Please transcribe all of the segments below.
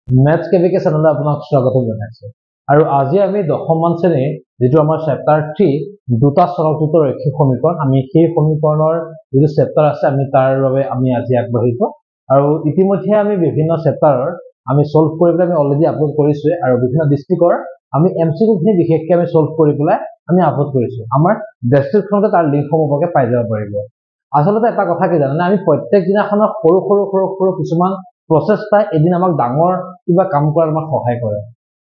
Maths KVK চেনেললৈ আপোনাক স্বাগতম জনাইছোঁ। আৰু আজি আমি 10মান শ্ৰেণীৰ যিটো আমাৰ চেপ্টাৰ 3 দুটা চলকযুক্ত ৰৈখিক সমীকৰণ, আমি সেই সমীকৰণৰ যিটো চেপ্টাৰ আছে আমি তাৰ বাবে আমি আজি আগবাঢ়িছোঁ। আৰু ইতিমধ্যে আমি বিভিন্ন চেপ্টাৰৰ আমি সলভ কৰি পেলাই আমি অলৰেডি আপলোড কৰিছোঁ, আৰু বিভিন্ন ডিষ্ট্ৰিক্টৰ আমি এমচিকিউখিনি বিশেষকৈ আমি সলভ কৰি পেলাই আমি আপলোড কৰিছোঁ। আমাৰ ডেছক্ৰিপশ্যনতে তাৰ লিংকসমূহকে পাই যাব পাৰিব। আচলতে এটা কথা কি জানেনে, আমি প্ৰত্যেক দিনাখনৰ সৰু সৰু সৰু সৰু কিছুমান প্ৰচেষ্টাই এদিন আমাক ডাঙৰ কিবা কাম কৰাত আমাক সহায় কৰে।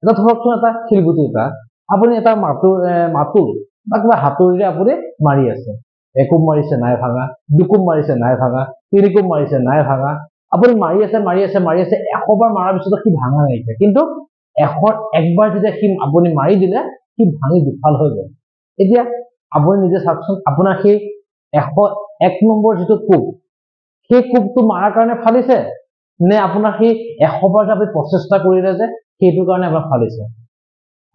এটা ধৰকচোন, এটা শিলগুটি এটা আপুনি এটা মাতুল বা কিবা হাতুৰিৰে আপুনি মাৰি আছে, একুব মাৰিছে নাই ভাঙা, দুকুব মাৰিছে নাই ভাঙা, তিনিকুব মাৰিছে নাই ভাঙা, আপুনি মাৰি আছে 100 বাৰ মাৰাৰ পিছতো সি ভাঙা নাইকিয়া, কিন্তু 101বাৰ যেতিয়া সি আপুনি মাৰি দিলে সি ভাঙি দুফাল হৈ গ'ল। এতিয়া আপুনি নিজে চাওকচোন, আপোনাৰ সেই 101 নম্বৰ যিটো কোব, সেই কোবটো মাৰাৰ কাৰণে ফালিছে নে আপোনাৰ সেই 100বাৰ যে আপুনি প্ৰচেষ্টা কৰিলে যে সেইটো কাৰণে আপোনাৰ ফালিছে?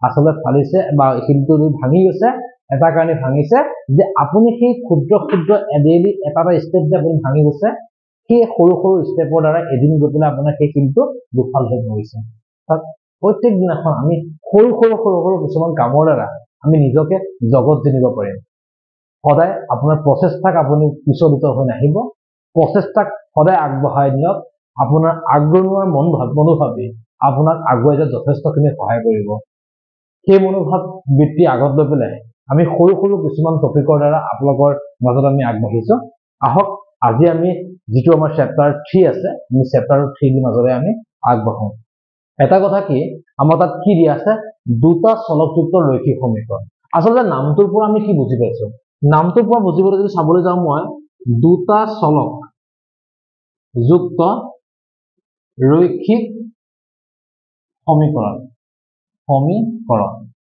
আচলতে ফালিছে বা শিলটো ভাঙি গৈছে এটা কাৰণে ভাঙিছে যে আপুনি সেই ক্ষুদ্ৰ ক্ষুদ্ৰ ডেইলি এটা ষ্টেপ যে আপুনি ভাঙি গৈছে, সেই সৰু সৰু ষ্টেপৰ দ্বাৰা এদিন গৈ পেলাই আপোনাৰ সেই শিলটো দুফাল হৈ পৰিছে। প্ৰত্যেক দিনাখন আমি সৰু সৰু সৰু সৰু কিছুমান কামৰ দ্বাৰা আমি নিজকে জগত জিনিব পাৰিম। সদায় আপোনাৰ প্ৰচেষ্টাক আপুনি পিছলিত হৈ নাহিব, প্ৰচেষ্টাক সদায় আগবঢ়াই নিয়ক। আপোনাৰ আগ্ৰহৰ মনোভাৱে আপোনাক আগুৱাই যোৱাত যথেষ্টখিনি সহায় কৰিব। সেই মনোভাৱ বৃত্তি আগত লৈ পেলাই আমি সৰু সৰু কিছুমান টপিকৰ দ্বাৰা আপোনালোকৰ মাজত আমি আগবাঢ়িছোঁ। আহক আজি আমি যিটো আমাৰ চেপ্টাৰ 3 আছে, আমি চেপ্টাৰ 3 মাজৰে আমি আগবাঢ়ো। এটা কথা কি, আমাৰ তাত কি দিয়া আছে? দুটা চলকযুক্ত ৰৈখিক সমীকৰণ। আচলতে নামটোৰ পৰা আমি কি বুজি পাইছো? নামটোৰ পৰা বুজিবলৈ যদি চাবলৈ যাওঁ, মই দুটা চলক যুক্ত ৰৈখিক সমীকৰণ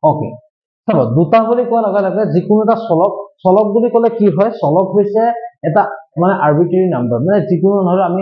ওকে। চাব, দুটা বুলি কোৱাৰ লগে লগে যিকোনো এটা চলক বুলি ক'লে কি হয়? চলক হৈছে এটা মানে আৰ্বিট্ৰেৰী নাম্বাৰ, মানে যিকোনো ধৰক আমি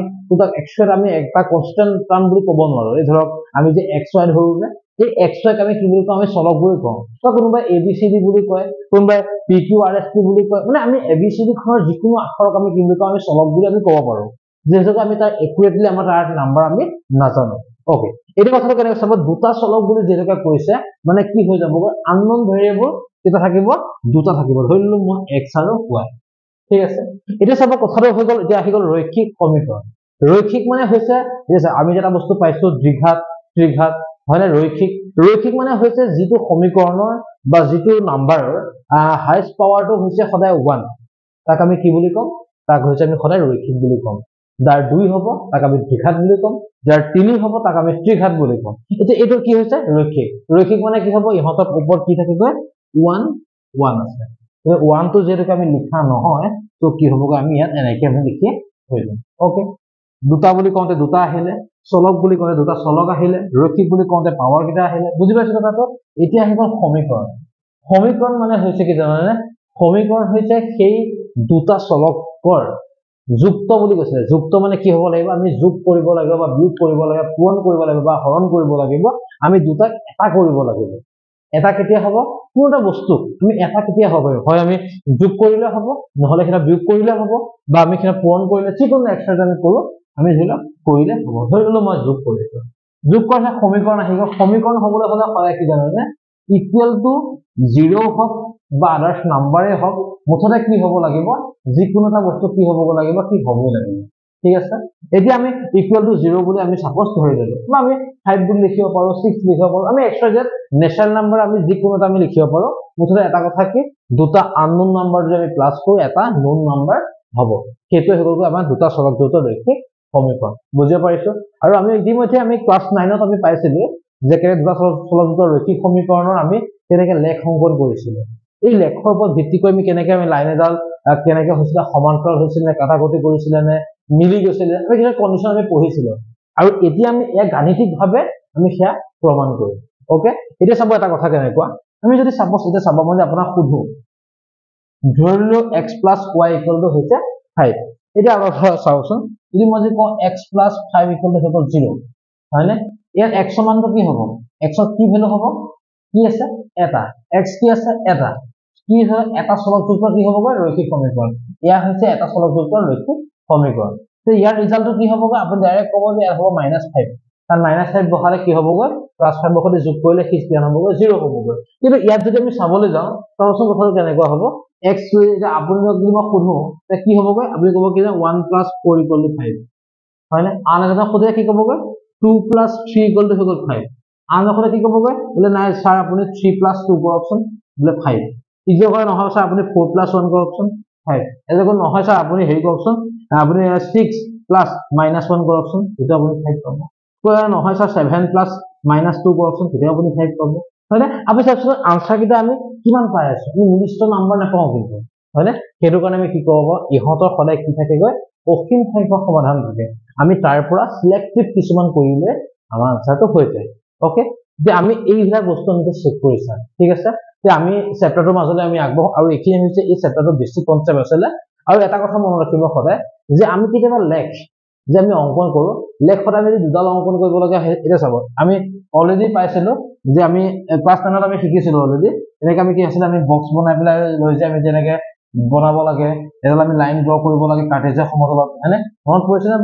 আমি এটা কনষ্টেন্ট টাৰ্ম বুলি ক'ব নোৱাৰো। এই ধৰক আমি যে XY ধৰো যে, এই XY আমি কি বুলি কওঁ? আমি চলক বুলি কওঁ। বা কোনোবাই ABCD বুলি কয়, কোনোবাই PQRST বুলি কয়, মানে আমি ABCD খনৰ যিকোনো আখৰক আমি কি বুলি কওঁ? আমি চলক বুলি আমি ক'ব পাৰো, যিহেতু আমি তাৰ একুৰেটলি আমাৰ তাৰ নাম্বাৰ আমি নাজানো। ওকে, এইটো কথাটো কেনেকৈ চাব? দুটা চলক বুলি যেনেকৈ কৈছে, মানে কি হৈ যাব? আননোন ভেৰিয়েবল কেইটা থাকিব? দুটা থাকিব। ধৰি ললো মই X আৰু Y, ঠিক আছে। এতিয়া চাব, কথাটো হৈ গ'ল। এতিয়া আহি গ'ল ৰৈখিক সমীকৰণ। ৰৈখিক মানে হৈছে, আমি এটা বস্তু পাইছো দ্বিঘাত, ত্ৰিঘাত, হয় নে? ৰৈখিক মানে হৈছে যিটো সমীকৰণৰ বা যিটো নাম্বাৰৰ হাইষ্ট পাৱাৰটো হৈছে সদায় 1, তাক আমি কি বুলি ক'ম? তাক হৈছে আমি সদায় ৰৈখিক বুলি ক'ম। যাৰ 2 হ'ব তাক আমি দ্বিঘাত বুলি ক'ম, যাৰ 3 হ'ব তাক আমি ত্ৰিঘাত বুলি ক'ম। এতিয়া এইটো কি হৈছে? ৰৈখিক। ৰৈখিক মানে কি হ'ব? ইহঁতৰ ওপৰত কি থাকিব? 1 1 আছে। 1টো যিহেতু আমি লিখা নহয়, তো কি হ'বগৈ? আমি ইয়াত এনেকৈ আমি লিখি থৈ দিম। ওকে, দুটা বুলি কওঁতে দুটা আহিলে, চলক বুলি কওঁতে দুটা চলক আহিলে, ৰৈখিক বুলি কওঁতে পাৱাৰ কেইটা আহিলে। বুজি পাইছো কথাটো? এতিয়া আহি গ'ল সমীকৰণ। সমীকৰণ মানে হৈছে কি জানানে? সমীকৰণ হৈছে সেই দুটা চলকৰ যুক্ত বুলি কৈছে। যুক্ত মানে কি হ'ব লাগিব? আমি যোগ কৰিব লাগিব বা বিয়োগ কৰিব লাগিব, পূৰণ কৰিব লাগিব বা হৰণ কৰিব লাগিব। আমি দুটাক এটা কৰিব লাগিব। এটা কেতিয়া হ'ব? কোনো এটা বস্তু তুমি এটা কেতিয়া হ'ব পাৰিব? হয় আমি যোগ কৰিলে হ'ব, নহলে সেটা বিয়োগ কৰিলে হ'ব, বা আমি সেটা পূৰণ কৰিলে, যিকোনো এক্সট্ৰা আমি কৰো, আমি যেটা কৰিলে হ'ব। ধৰি ললো মই যোগ কৰিছো, যোগ কৰিলে সমীকৰণ আহি গ'ল। সমীকৰণ হ'বলৈ হ'লে সদায় কি জানেনে? ইকুৱেল টু 0 হওক বা আদাৰ্স নাম্বাৰে হওক, মুঠতে কি হ'ব লাগিব? যিকোনো এটা বস্তু কি হ'ব লাগিব? কি হ'বই লাগিব। ঠিক আছে। এতিয়া আমি ইকুৱেল টু 0 বুলি আমি সাপোজ ধৰি ললো, বা আমি 5 বুলি লিখিব পাৰো, 6 লিখিব পাৰো, আমি XYZ নেচাৰেল নাম্বাৰ আমি যিকোনো এটা আমি লিখিব পাৰো। মুঠতে এটা কথা কি, দুটা আননোন নাম্বাৰ যদি আমি প্লাস কৰো, এটা নোন নাম্বাৰ হ'ব। সেইটোৱে হৈ গ'ল আমাৰ দুটা চলকযুক্ত ৰৈখিক সমীকৰণ। বুজিব পাৰিছো? আৰু আমি ইতিমধ্যে আমি ক্লাছ 9ত আমি পাইছিলো যে কেনে দুটা চলকযুক্ত ৰৈখিক সমীকৰণৰ আমি কেনেকৈ লেখ অংকন কৰিছিলো। এই লেখৰ ওপৰত ভিত্তি কৰি আমি কেনেকৈ আমি লাইন এডাল কেনেকৈ হৈছিলে, সমান্তৰাল হৈছিলে নে কাটাকুটি কৰিছিলে নে মিলি গৈছিলে, আমি কিছুমান কণ্ডিশ্যন আমি পঢ়িছিলো। আৰু এতিয়া আমি ইয়াক গাণিতিকভাৱে আমি সেয়া প্ৰমাণ কৰিম। ওকে, এতিয়া চাব এটা কথা কেনেকুৱা, আমি যদি সাপোজ এতিয়া চাব মই আপোনাক সুধো, ধৰি লও x plus y equal to হৈছে 5। এতিয়া আৰু চাওকচোন, যদি মই কওঁ x plus 5 equal to 0, হয়নে? ইয়াত x মানটো কি হ'ব? x ৰ কি ভ্যালু হ'ব? কি আছে? এটা। x কি আছে? এটা। কি হয়? এটা চলকযুক্ত কি হ'ব? ৰৈখিক সমীকৰণ। ইয়াৰ হৈছে এটা চলকযুক্ত ৰৈখিক সমীকৰণ। তো ইয়াৰ ৰিজাল্টটো কি হ'ব? আপুনি ডাইৰেক্ট ক'ব যে ইয়াত হ'ব -5। কাৰণ -5 বহালে কি হ'বগৈ +5 বহালে যোগ কৰিলে কি কিমান হ'বগৈ 0 হ'বগৈ কিন্তু ইয়াত যদি আমি চাবলৈ যাওঁ তাৰচোন কথাটো কেনেকুৱা হ'ব x যে আপুনি যদি মই সুধো তে কি হ'বগৈ আপুনি ক'ব কি যে 1 + 4 = 5 হয় না আন এটা খুদে কি ক'বগৈ 2 + 3 = 5 আন এটা কি ক'বগৈ বোলে নাই স্যাৰ আপুনি 3 + 2 কৰকচোন বোলে 5 ইজিও কৰে নহয় স্যাৰ আপুনি 4 + 1 কৰকচোন 5 এজেকো নহয় স্যাৰ আপুনি হেৰি কৰকচোন আপুনি 6 + -1 কৰকচোন এটা আপুনি 5 পাব কোৱা নহয় স্যাৰ 7 + -2 কৰকচোন তেতিয়া আপুনি 5 পাব হয়নে আপুনি চাওকচোন আনসাৰ কিটা আমি কিমান পাই আছো আমি নিৰ্দিষ্ট নম্বৰ নাপাওঁ কিন্তু হয়নে সেইটো কাৰণে আমি কি কৰিব ইহঁতৰ সদায় কি থাকেগৈ অসীম সংখ্যক সমাধান থাকে আমি তাৰ পৰা সিলেক্টিভ কিছুমান কৰিলে আমাৰ আনসাৰটো হৈ যায় ওকে যে আমি এইবিলাক বস্তু আমি চেক কৰিছা ঠিক আছে যে আমি চেপ্টাৰটোৰ মাজলে আমি আগবঢ়ো আৰু এখিনি হৈছে এই চেপ্টাৰটো বেছি কনসেপ্ট আছে আৰু এটা কথা মনত ৰাখিব সদায় যে আমি কেতিয়াবা লেখ যে আমি অঙ্কন কৰো লেখ সদায় আমি দুডাল অঙ্কন কৰিব লগা এটা চাব আমি অলৰেডি পাইছিলো যে আমি ক্লাস 9 ত আমি শিকিছিলো অলৰেডি এনেকৈ আমি কি আছিল আমি বক্স বনাই পেলাই লৈ যে আমি যেনেকৈ বনাব লাগে এডাল আমি লাইন ড্ৰ কৰিব লাগে কাৰ্টেজৰ সমতলত হয়নে মনত পৰিছে না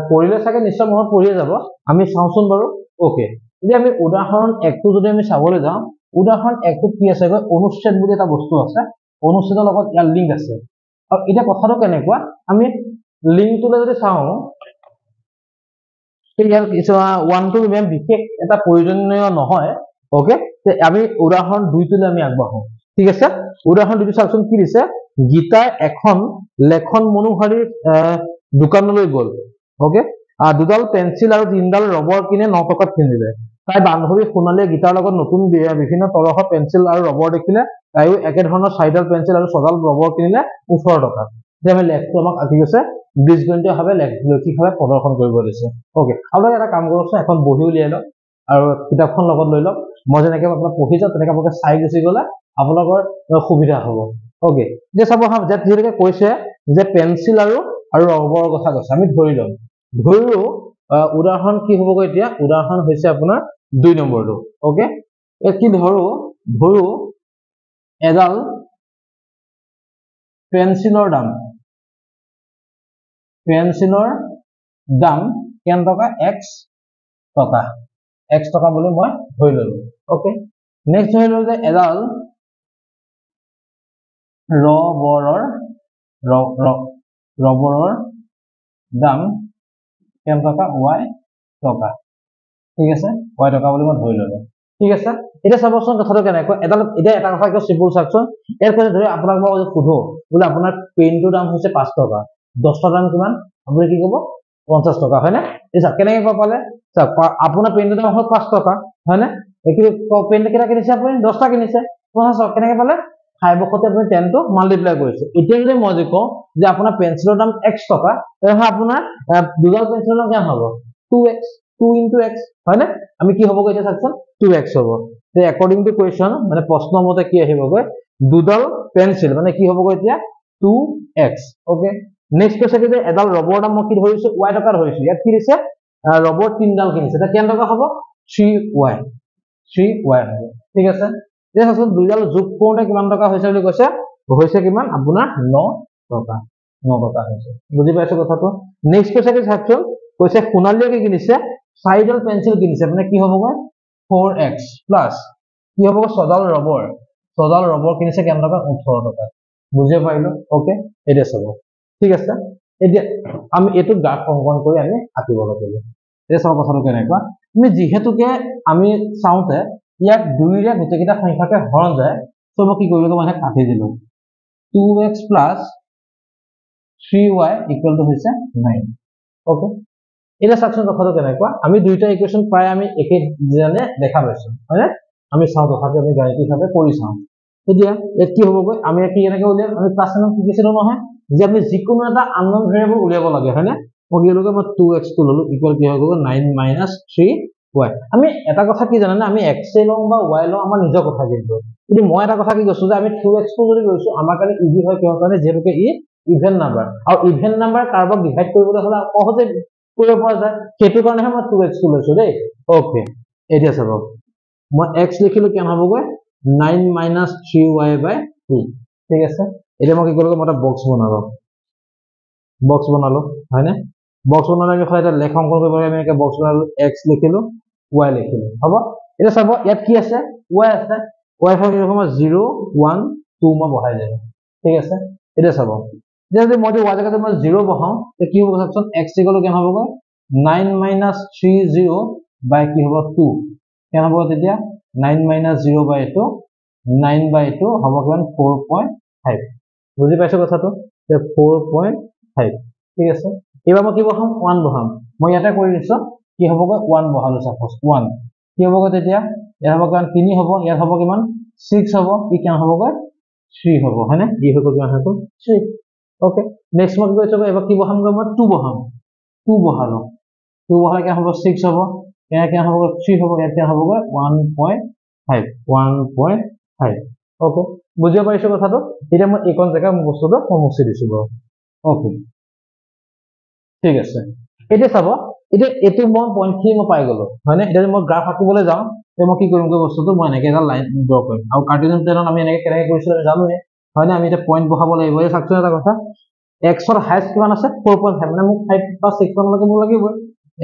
কৰিলে চাগে নিশ্চয় মনত পৰিয়ে যাব আমি চাওঁচোন বাৰু ওকে যদি আমি উদাহৰণ 1 টো যদি আমি চাবলৈ যাওঁ উদাহৰণ 1 টো কি আছে অনুচ্ছেদ বুলি এটা বস্তু আছে অনুচ্ছেদৰ লগত ইয়াৰ লিংক আছে আৰু এটা কথাটো কেনেকুৱা আমি লিংকটোলে যদি চাওঁ ইয়াৰ কিছু 1 টো মেম বিশেষ এটা প্ৰয়োজনীয় নহয় ওকে তে আমি উদাহৰণ 2 টোলে আমি আগবাঢ়ো ঠিক আছে উদাহৰণ 2 টো চাওকচোন কি দিছে গীতাই এখন লেখন মনোহাৰী দোকানলৈ গ'ল ওকে দুডাল পেন্সিল আৰু তিনডাল ৰবৰ কিনে 9 টকাত কিনিলে তাই বান্ধৱী সোণালীয়ে গীতাৰ লগত নতুন বিভিন্ন তৰহৰ পেন্সিল আৰু ৰবৰ দেখিলে তাইও একে ধৰণৰ 4ডাল পেন্সিল আৰু 6ডাল ৰবৰ কিনিলে 18 টকাত যে আমি লেখটো আমাক আকি গৈছে বীজগণিতভাৱে লেখিকভাৱে প্ৰদৰ্শন কৰিব দিছে ওকে আপোনালোকে এটা কাম কৰকচোন এখন বহি উলিয়াই লওক আৰু কিতাপখন লগত লৈ লওক মই যেনেকৈ আপোনাক পঢ়ি যাওঁ তেনেকৈ আপোনালোকে চাই গুচি গ'লে আপোনালোকৰ সুবিধা হ'ব ওকে যে চাব হা যেনেকৈ কৈছে যে পেন্সিল আৰু ৰবৰৰ কথা কৈছে আমি ধৰি লম ধৰিলো উদাহৰণ কি হ'বগৈ এতিয়া উদাহৰণ হৈছে আপোনাৰ 2 নম্বৰটো ওকে কি ধৰো এডাল পেন্সিলৰ দাম কিমান টকা x টকা বুলি মই ধৰি ললো ওকে নেক্সট ধৰি ললো যে এডাল ৰবৰৰ দাম কিমান টকা y টকা ঠিক আছে y টকা বুলি মই ধৰি ললো ঠিক আছে এটা চাবচোন কথাটো কেনেকৈ এটা কথা কি চিম্পল চাকচোন এর কথা ধৰি আপোনাক মই সুধো বলে আপোনাৰ পেনটোৰ দাম হৈছে 5 টকা 10 টকা দাম কিমান আপুনি কি ক'ব 50 টকা হয় না এটা কেনেকৈ পালে আপোনাৰ পেনটোৰ দাম হ'ল 5 টকা হয় না একি পেনটো কেটা কিনিছে আপুনি 10 টা কিনিছে 50 কেনেকৈ পালে 5 সতে আপুনি 10 টো মাল্টিপ্লাই কৰিছে এতিয়া যদি মই যে কওঁ যে আপোনাৰ পেন্সিলৰ দাম x টকা তেতিয়াহ'লে আপোনাৰ দুডাল পেন্সিলৰ দাম কিমান হ'ব 2x 2 into x হয় না আমি কি হ'ব এতিয়া চাকচোন 2x হ'ব তে according to question মানে প্ৰশ্ন মতে কি আহিবগৈ দুডাল পেন্সিল মানে কি হ'বগৈ এতিয়া 2x ওকে নেক্সট কৈছে যে এডাল ৰবৰ দাম মই কি ধৰিছো y টকা ধৰিছো ইয়াত কি দিছে ৰবৰ তিনডাল কিনিছে তে কিমান টকা হ'ব 3y হ'ব ঠিক আছে এতিয়া চাচোন দুইডাল যোগ কৰোতে কিমান টকা হৈছে বুলি কৈছে কিমান আপোনাৰ 9 টকা হৈছে বুজি পাইছে কথাটো নেক্সট কৈছে কি চাচোন কৈছে সোণালীয়ে কি কিনিছে 4ডাল পেন্সিল কিনিছে মানে কি হ'বগৈ 4x প্লাস কি হ'বগৈ 6ডাল ৰবৰ কিনিছে কিমান টকা 18 টকা বুজি পাইলো ওকে এটা চাব ঠিক আছে এতিয়া আমি এটো গ্ৰাফ অঙ্কন কৰি আমি আঁকিব লাগিব এই সব কথাটো কেনেকুৱা আমি যেহেতুকে আমি চাওঁতে ইয়াক 2 ৰে গোটেইটা সংখ্যাকে হৰণ যায় সো মই কি কৰিলো মানে কাটি দিলো 2x plus 3y equal to হৈছে 9 ওকে এটা সাকচন কথাটো কেনেকুৱা আমি দুইটা ইকুৱেচন প্ৰায় আমি একে জানে দেখা পাইছো হয়নে আমি চাও কথাটো আমি গাণিতিকভাৱে কৰি চাও এতিয়া কি হ'বগৈ আমি কি এনেকৈ উলিয়াম আমি ক্লাছ 9 শিকিছিলো নহয় যে আমি যিকোনো এটা আননোন ভেৰিয়েবল উলিয়াব লাগে হয়নে ওলিয়ালকে মই 2x টো ললো ইকুৱেল কি হৈ গ'ল 9 - 3y আমি এটা কথা কি জানেনে আমি x লওঁ বা y লওঁ আমাৰ নিজৰ কথা কিন্তু মই এটা কথা কি কৈছো যে আমি 2x টো যদি লৈছো আমাৰ কাৰণে ইজি হয় কিয় কাৰণে যেনেকৈ ই ইভেন নাম্বাৰ আৰু ইভেন নাম্বাৰ কাৰোবাক ডিভাইড কৰিবলৈ হলে সহজে কৰিব পৰা যায় সেইটো কাৰণেহে মই 2x টো লৈছো দেই ওকে এতিয়া চাব মই x লিখিলো কেন হ'বগৈ 9 - 3y/2 ঠিক আছে এতিয়া মই কি কৰিলো মই এটা বক্স বনালো হয় না বক্স বনালে আমি এটা লেখ অংকন কৰিব আমি এনেকৈ বক্স বনালো x লিখিলো y লিখিলো হ'ব এটা চাব ইয়াত কি আছে y আছে y ফাংচন ৰকম 0 1 2 মই বহাই দিলো ঠিক আছে এটা চাব যদি মই y জায়গাতে মই 0 বহাও তে কি হ'ব চাওকচোন x ইকুৱেল কেন হ'ব 9 - 30 বাই কি হ'ব 2 কেন হ'ব তেতিয়া 9 - 0 বাই 2 9 বাই 2 হ'ব কিমান 4.5 বুজি পাইছো কথাটো তে 4.5 ঠিক আছে এবাৰ মই কি বহাম 1 বহাম মই ইয়াতে কৰি দিছো কি হ'বগৈ 1 বহালো সাপোজ 1 কি হ'বগৈ তেতিয়া ইয়াৰ হ'ব কিমান 3 হ'ব ইয়াত হ'ব কিমান 6 হ'ব ই কেন হ'বগৈ 3 হ'ব হয়নে ই হ'ব কিমান হ'ব 3 ওকে নেক্সট মই কি কৰিছো এবাৰ কি বহাম গৈ মই 2 বহাম 2 বহালো 2 বহালে কেন হ'ব 6 হ'ব ইয়াত কেন হ'ব 3 হ'ব ইয়াত কেন হ'বগৈ 1.5 ওকে বুজিব পাৰিছো কথাটো এতিয়া মই এইকন জায়গা মই বস্তুটো মুছি দিছো বাৰু ওকে ঠিক আছে এটা চাব এটা এটো মই পয়েন্ট কি মই পাই গলো হয়নে এটা মই গ্ৰাফ আঁকিবলৈ যাও তে মই কি কৰিম গৈ বস্তুটো মই এনেকৈ এটা লাইন ড্ৰ কৰিম আৰু কাৰ্টেছিয়ান প্লেনত আমি এনেকৈ কেনেকৈ কৰিছিলো আমি জানোৱে হয়নে আমি এটা পয়েন্ট বহাব লাগিব এই সাকচোন এটা কথা x ৰ হাইয়েস্ট কিমান আছে 4.5 মানে মোক 5 বা 6 মান লাগিব 1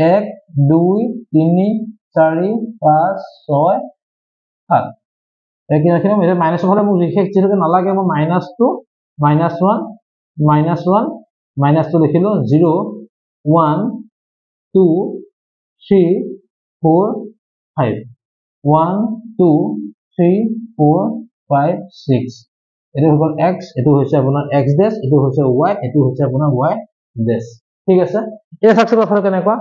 2 3 4 5 6 7 কি ৰাখিম এটা মাইনাস হলে মোক লিখে যেটো নালাগে মই -2 -1 -2 লিখিলো 0 1 2 3 4 5 1 2 3 4 5 6 এটো হল x এটো হৈছে আপোনাৰ x ডেশ এটো হৈছে y এটো হৈছে আপোনাৰ y ডেশ ঠিক আছে এই সাকচৰ কথা কেনেকুৱা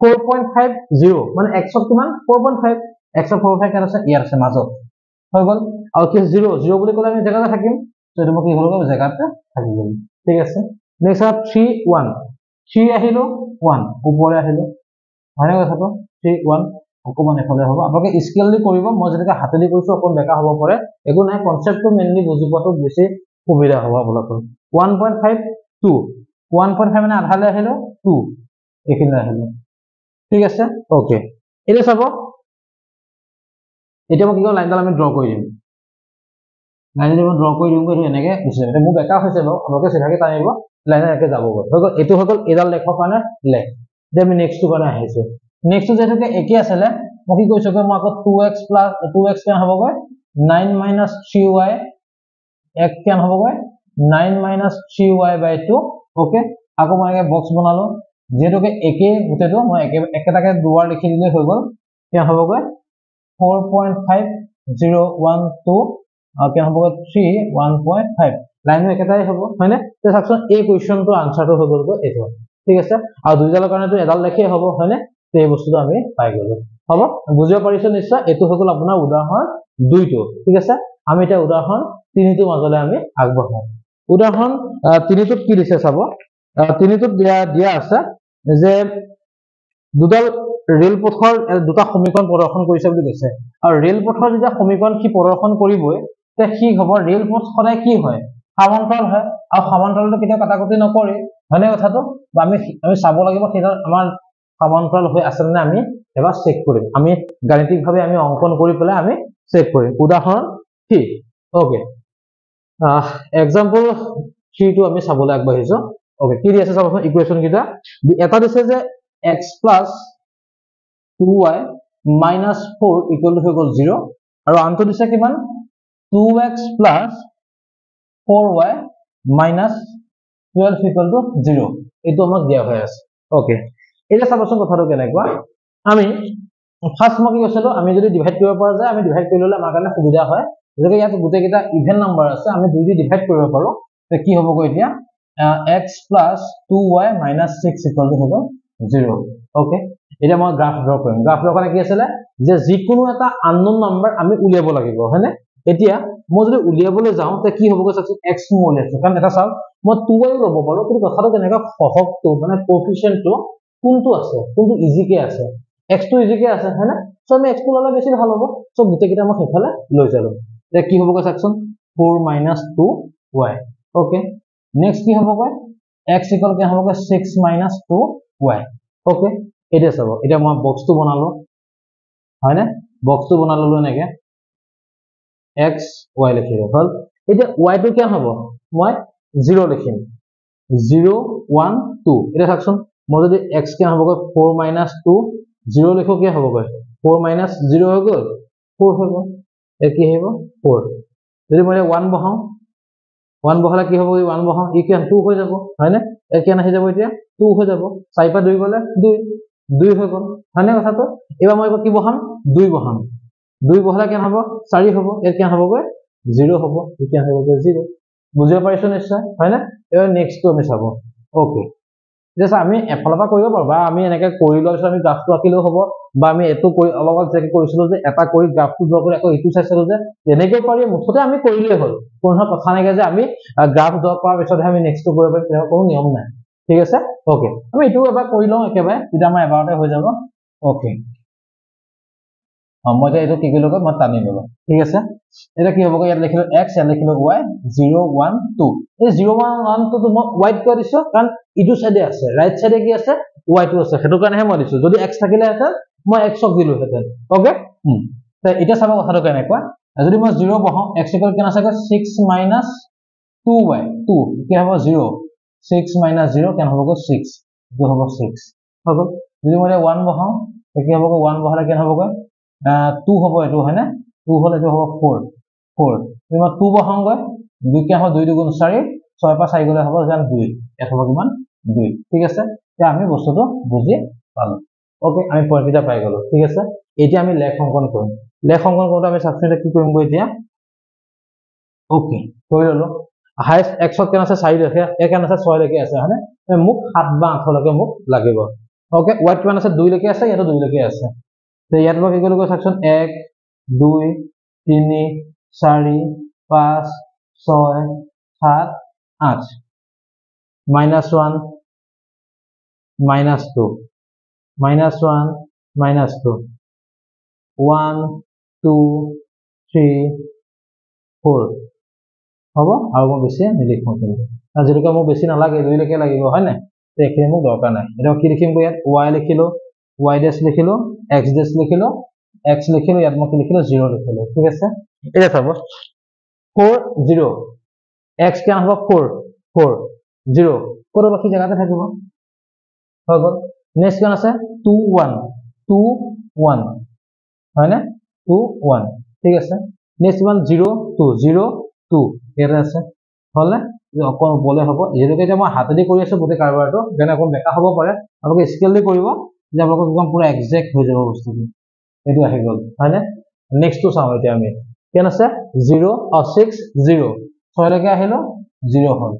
4.50 মানে x ত কিমান 4.5 x ত 4.5 কেন আছে ইয়াৰ আছে মাজত হৈ গল আৰু কি 0 0 বুলি ক'লে আমি জায়গাতে থাকিম তো এটো কি হল জায়গাতে থাকি গল ঠিক আছে নেক্সট 3 1 3 আহিলো 1 উপরে আহিলো হয় না কথাটো 3 1 অকমান এফালে হ'ব আপোনালোকে স্কেললি কৰিব মই যেনেকৈ হাতেদি কৰিছো অকন বেকা হ'ব পাৰে একো নাই কনসেপ্টটো মেইনলি বুজি পোৱাটো বেছি সুবিধা হ'ব আপোনালোকৰ 1.5 2 1.5 মানে আধালে আহিলো 2 এখিনে আহিলো ঠিক আছে ওকে এটা চাব এটা মই কি কম লাইনডাল আমি ড্ৰ কৰি দিম লাইনডাল আমি ড্ৰ কৰি দিম গৈ এনেকৈ গুছি যাব এটা মোৰ বেকা হৈছে বাৰু আপোনালোকে সিধাকে টানিব লাইনে একে যাব গৈ হৈ গল এটো হৈ গল এডাল লেখৰ কাৰণে লেখ দে আমি নেক্সট টু কাৰণে আহিছো নেক্সট যেটোকে একে আছিলে মই কি কৈছো মই আকৌ 2x + 2x কেন হ'ব গৈ 9 - 3y এক কেন হ'ব গৈ 9 - 3y/2 ওকে আকৌ মই একে বক্স বনালো যেটোকে একে গুটেটো মই একেটাকে দুবাৰ লিখি দিলে হৈ গল কেন হ'ব গৈ 4.5012 আৰু কেন হ'ব গৈ 3 1.5 লাইনটো একেটাই হ'ব হয়নে তে সাকচোন এই কোৱেশ্চনটো আনসাৰটো হৈ গল গৈ এটো ঠিক আছে আৰু দুইডালৰ কাৰণে তো এডাল লেখে হ'ব হয়নে তে এই বস্তুটো আমি পাই গলো হ'ব বুজিব পাৰিছো নিশ্চয় এটো হৈ গল আপোনাৰ উদাহৰণ 2 টো ঠিক আছে আমি এটা উদাহৰণ 3 টো মাজলে আমি আগবঢ়াম উদাহৰণ 3 টোত কি দিছে চাব 3 টোত দিয়া আছে যে দুডাল ৰেল পথৰ দুটা সমীকৰণ প্ৰদৰ্শন কৰিছে বুলি কৈছে আৰু ৰেল পথৰ যেতিয়া সমীকৰণ কি প্ৰদৰ্শন কৰিবই তে কি হ'ব ৰেল পথ সদায় কি হয় সমান্তৰাল হয় আৰু সমান্তৰালটো কেতিয়া কাটাকুটি নকৰে হয়নে কথাটো আমি চাব লাগিব সেটা আমাৰ সমান্তৰাল হৈ আছে নে আমি এবাৰ চেক কৰিম আমি গাণিতিকভাৱে আমি অঙ্কন কৰি পেলাই আমি চেক কৰিম উদাহৰণ 3 ওকে এক্সাম্পল 3 টো আমি চাবলৈ আগবাঢ়িছো ওকে কি দি আছে চাবচোন ইকুৱেচন কিটা এটা দিছে যে x + 2y - 4 = হৈ গল 0 আৰু আনটো দিছে কিমান 2x + 4y - 12 = 0 এটো আমাক দিয়া হৈ আছে ওকে এটা চাবচোন কথাটো কেনেকুৱা আমি ফাৰ্স্ট মই কি কৈছিলো আমি যদি ডিভাইড কৰিব পৰা যায় আমি ডিভাইড কৰি ললে আমাৰ কাৰণে সুবিধা হয় যদি ইয়াত গুটে কিটা ইভেন নাম্বাৰ আছে আমি দুই দি ডিভাইড কৰিব পাৰো তে কি হ'ব গৈ এতিয়া x + 2y - 6 = হ'ব 0 ওকে এটা মই গ্ৰাফ ড্ৰ কৰিম গ্ৰাফ ড্ৰ কৰা কি আছিল যে যিকোনো এটা আননোন নাম্বাৰ আমি উলিয়াব লাগিব হয়নে এতিয়া মই যদি উলিয়াবলৈ যাও তে কি হ'ব গৈ চাওকচোন x মই উলিয়াইছো কাৰণ এটা চাওক মই 2y ল'ব পাৰো কিন্তু কথাটো কেনেকা সহগটো মানে কোএফিচিয়েন্টটো কোনটো আছে কোনটো ইজিকে আছে x টো ইজিকে আছে হয়নে সো আমি x টো ললে বেছি ভাল হ'ব সো গুটে কিটা মই হেফালে লৈ যালো তে কি হ'ব গৈ চাওকচোন 4 - 2y ওকে নেক্সট কি হ'ব গৈ x = কি হ'ব গৈ 6 - 2y ওকে এটা চাব এটা মই বক্সটো বনালো হয়নে বক্সটো বনালো এনেকে x y লিখিলো হল এতিয়া y টো কি হ'ব মই 0 লিখিম 0 1 2 এটা চাওকচোন মই যদি x কিমান হ'বগৈ 4 - 2 0 লিখো কি হ'বগৈ 4 - 0 হৈ গ'ল 4 হৈ গ'ল এ কি আহিব 4 যদি মই 1 বহাও 1 বহালে কি হ'ব 1 বহাও ই কিমান 2 হৈ যাব হয়নে এ কিমান আহি যাব এতিয়া 2 হৈ যাব 4 পৰা 2 গ'লে 2 2 হৈ গ'ল হয়নে কথাটো এবাৰ মই কি বহাম 2 বহাম 2 বহালে কিমান হ'ব 4 হ'ব এ কিমান হ'বগৈ 0 হ'ব এ কিমান হ'বগৈ 0 বুজিব পাৰিছো নিশ্চয় হয়নে এবাৰ নেক্সটটো আমি চাব ওকে যেসা আমি এফালৰ পৰা কৰিব পাৰো বা আমি এনেকৈ কৰি লোৱাৰ পিছত আমি গ্ৰাফটো আঁকিলেও হ'ব বা আমি এটো কৰি অলপত যেকে কৰিছিলো যে এটা কৰি গ্ৰাফটো ড্ৰ কৰি আকৌ ইটো চাইছিলো যে এনেকৈ পাৰি মুঠতে আমি কৰিলেই হ'ল কোনো কথা নাই যে আমি গ্ৰাফ ড্ৰ কৰাৰ পিছতহে আমি নেক্সটটো কৰিব পাৰিম তেনেকুৱা কোনো নিয়ম নাই ঠিক আছে ওকে আমি এটো এবাৰ কৰি লওঁ একেবাৰে তেতিয়া আমাৰ এবাৰতে হৈ যাব ওকে মই যে এটো কি কি লগত মই টানি ললো ঠিক আছে এটা কি হ'ব ইয়াত লিখিলো x ইয়াত লিখিলো y 0 1 2 এই 0 1 1 2 তো মই y কৈ দিছো কাৰণ ইটো সাইডে আছে ৰাইট সাইডে কি আছে y টো আছে হেতু কাৰণেহে মই দিছো যদি x থাকিলে হেতেন মই x ক দিলো হেতেন ওকে তে এটা চাবা কথাটো কেনেকুৱা যদি মই 0 বহাও x ইকুৱেল কিমান আছে 6 minus 2y 2 কি হ'ব 0 6 minus 0 কেন হ'ব 6 কি হ'ব 6 হ'ব যদি মই 1 বহাও কি হ'ব 1 বহালে কেন হ'ব 2 হ'ব এটো হয় না 2 হলে এটো হ'ব 4 4 যদি মই 2 বহাও 2 কি হ'ব 2 2 4 6 পৰা 4 গলে হ'ব জান 2 এত হ'ব কিমান 2 ঠিক আছে তে আমি বস্তুটো বুজি পালো ওকে আমি পয়েন্টটা পাই গলো ঠিক আছে এতিয়া আমি লেখ অঙ্কন কৰিম লেখ অঙ্কন কৰোঁতে আমি সাবস্টিটিউট কি কৰিম এতিয়া ওকে কৰি ললো হাইয়েস্ট x ত কেন আছে 4 লৈকে এ কেন আছে 6 লৈকে আছে হয়নে মোক 7 বা 8 লৈকে মোক লাগিব ওকে y কিমান আছে 2 লৈকে আছে ইয়াতো 2 লৈকে আছে তে ইয়াত মই কি কৰিলো সেকশন 1 2 3 4 5 6 7 8 -1 -2 -1 -2 1 2 3 4 হ'ব আৰু মই বেছি নিলিখো কিন্তু যেনেকৈ মোক বেছি নালাগে 2 লৈকে লাগিব হয় না তে এখিনি মোক দৰকাৰ নাই এটা কি লিখিম ইয়াত y লিখিলো y ডেশ লিখিলো x ডেশ লিখিলো x লিখিলো ইয়াত মই কি লিখিলো 0 লিখিলো ঠিক আছে এটা চাব 4 0 x কিমান হ'ব 4 4 0 কোন বাকি জায়গাতে থাকিব হৈ গল নেক্সট কোন আছে 2 1 2 1 হয় না 2 1 ঠিক আছে নেক্সট ওয়ান 0 2 0 2 এটা আছে হলে অকন বলে হ'ব যেনেকৈ যে মই হাতেদি কৰি আছো গোটে কাৰবাৰটো যেনে অকন বেকা হ'ব পাৰে আপোনালোকে স্কেল দি কৰিব যে আপোনালোকৰ একদম পুৰা এক্সাক্ট হৈ যাব বস্তুটো এটো আহি গল হয় না নেক্সট টু চাও এতিয়া আমি কেন আছে 0 6 0 6 লৈকে আহিলো 0 হল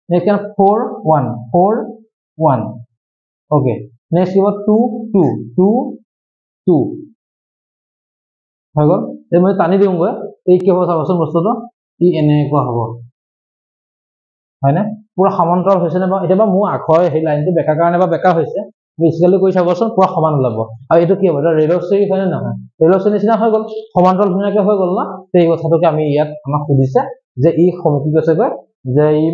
নেক্সট 4 1 4 1 ওকে নেক্সট কি 2 2 2 2 হৈ গল এই মই টানি দিউগৈ এই কি হ'ব চাবচোন বস্তুটো ই এনেকুৱা হ'ব হয় না পুৰা সমান্তৰাল হৈছে না এটা মোৰ আখৰ এই লাইনটো বেকা কাৰণে বা বেকা হৈছে স্কেল কৰি চাবচোন পুৰা সমান ওলাব আৰু এটো কি হ'ব এটা ৰেলৰ চেৰি হয় না নহয় ৰেলৰ চেৰি নিচিনা হৈ গল সমান্তৰাল ধুনীয়াকৈ হৈ গল না এই কথাটোকে আমি ইয়াত আমাক সুধিছে যে ই সমিতি কৈছে যে ই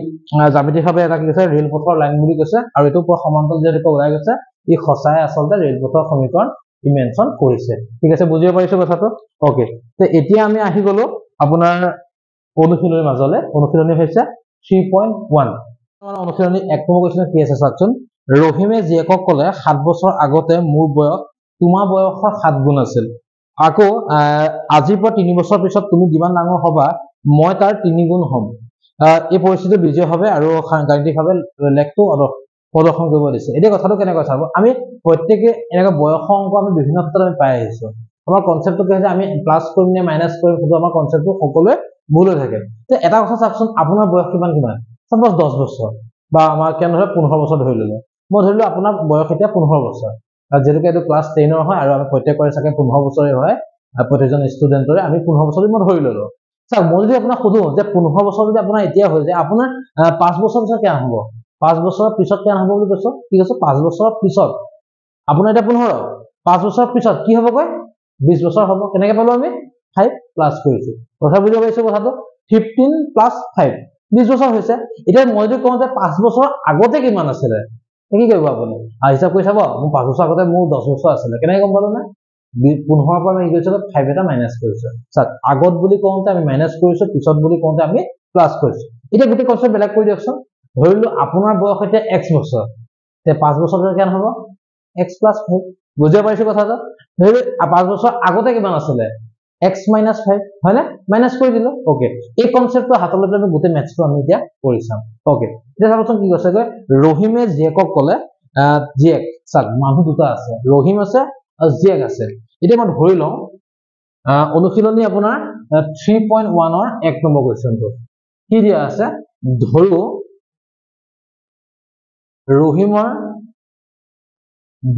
জ্যামিতিকভাৱে এটা কি কৈছে ৰেল পথৰ লাইন বুলি কৈছে আৰু এটো পুৰা সমান্তৰাল যেটো ওলাই গৈছে ই খসাই আচলতে ৰেল পথৰ সমীকৰণ ই মেনশন কৰিছে ঠিক আছে বুজিব পাৰিছো কথাটো ওকে তে এতিয়া আমি আহি গলো আপোনাৰ অনুশীলনীৰ মাজলে অনুশীলনী হৈছে 3.1 আমাৰ অনুশীলনী 1 নম্বৰ কোৱেশ্চন কি আছে চাওকচোন ৰহিমে জীয়েকক ক'লে 7 বছৰ আগতে মোৰ বয়স তোমাৰ বয়সৰ 7 গুণ আছিল আকৌ আজিৰ পৰা 3 বছৰ পিছত তুমি যিমান ডাঙৰ হবা মই তাৰ 3 গুণ হ'ম এই পৰিস্থিতি বিজয় হবে আৰু গাণিতিকভাৱে লেখটো প্ৰদৰ্শন কৰিব দিছে এতিয়া কথাটো কেনেকৈ চাব আমি প্ৰত্যেককে এনেকা বয়স অংক আমি বিভিন্ন ক্ষেত্ৰত আমি পাই আহিছো আমাৰ কনসেপ্টটো কি যে আমি প্লাস কৰিম নে মাইনাস কৰিম কিন্তু আমাৰ কনসেপ্টটো সকলোৱে ভুল হৈ থাকে তে এটা কথা চাওকচোন আপোনাৰ বয়স কিমান সাপোজ 10 বছৰ বা আমাৰ কেন ধৰে 15 বছৰ ধৰি ললো মই ধৰিলো আপোনাৰ বয়স এতিয়া 15 বছৰ আৰু যেনেকৈ এটো ক্লাস 10 ৰ হয় আৰু আমি প্ৰত্যেকৰে চাগে 15 বছৰে হয় প্ৰতিজন ষ্টুডেন্টৰে আমি 15 বছৰ মই ধৰি ললো স্যাৰ মই যদি আপোনাক সুধো যে 15 বছৰ যদি আপোনাৰ এতিয়া হৈ যায় আপোনাৰ 5 বছৰ পিছত কেন হ'ব 5 বছৰ পিছত কেন হ'ব বুলি কৈছো কি কৈছো 5 বছৰ পিছত আপোনাৰ এটা 15 5 বছৰ পিছত কি হ'ব কয় 20 বছৰ হ'ব কেনেকৈ পালো আমি 5 প্লাস কৰিছো কথা বুজি পাইছো কথাটো 15 প্লাস 5 20 বছৰ হৈছে এটা মই যদি কওঁ যে 5 বছৰ আগতে কিমান আছিল কি কৰিব আপুনি হিচাপ কৰি চাব মোৰ 5 বছৰ আগতে মোৰ 10 বছৰ আছিল কেনেকৈ গম পালো না 15 পৰা আমি গৈছো 5 এটা মাইনাস কৰিছো স্যাৰ আগত বুলি কোনতে আমি মাইনাস কৰিছো পিছত বুলি কোনতে আমি প্লাস কৰিছো এটা গোটে কনসেপ্ট বেলেগ কৰি দিয়কচোন ধৰিলো আপোনাৰ বয়স এতিয়া x বছৰ তে 5 বছৰ কেন হ'ব x + 5 বুজি পাইছো কথাটো হেৰি 5 বছৰ আগতে কিমান আছিলে x - 5 হয়নে মাইনাস কৰি দিলো ওকে এই কনসেপ্টটো হাতলৈ আমি গোটে ম্যাথছটো আমি এতিয়া কৰি চাম ওকে এতিয়া চাবচোন কি কৈছে ৰহিমে জিয়েকক ক'লে জিয়েক চাক মানুহ দুটা আছে ৰহিম আছে আৰু জিয়েক আছে এতিয়া মই ধৰি লওঁ অনুশীলনী আপোনাৰ 3.1 ৰ 1 নম্বৰ কোৱেশ্চনটো কি দিয়া আছে ধৰো ৰহিমৰ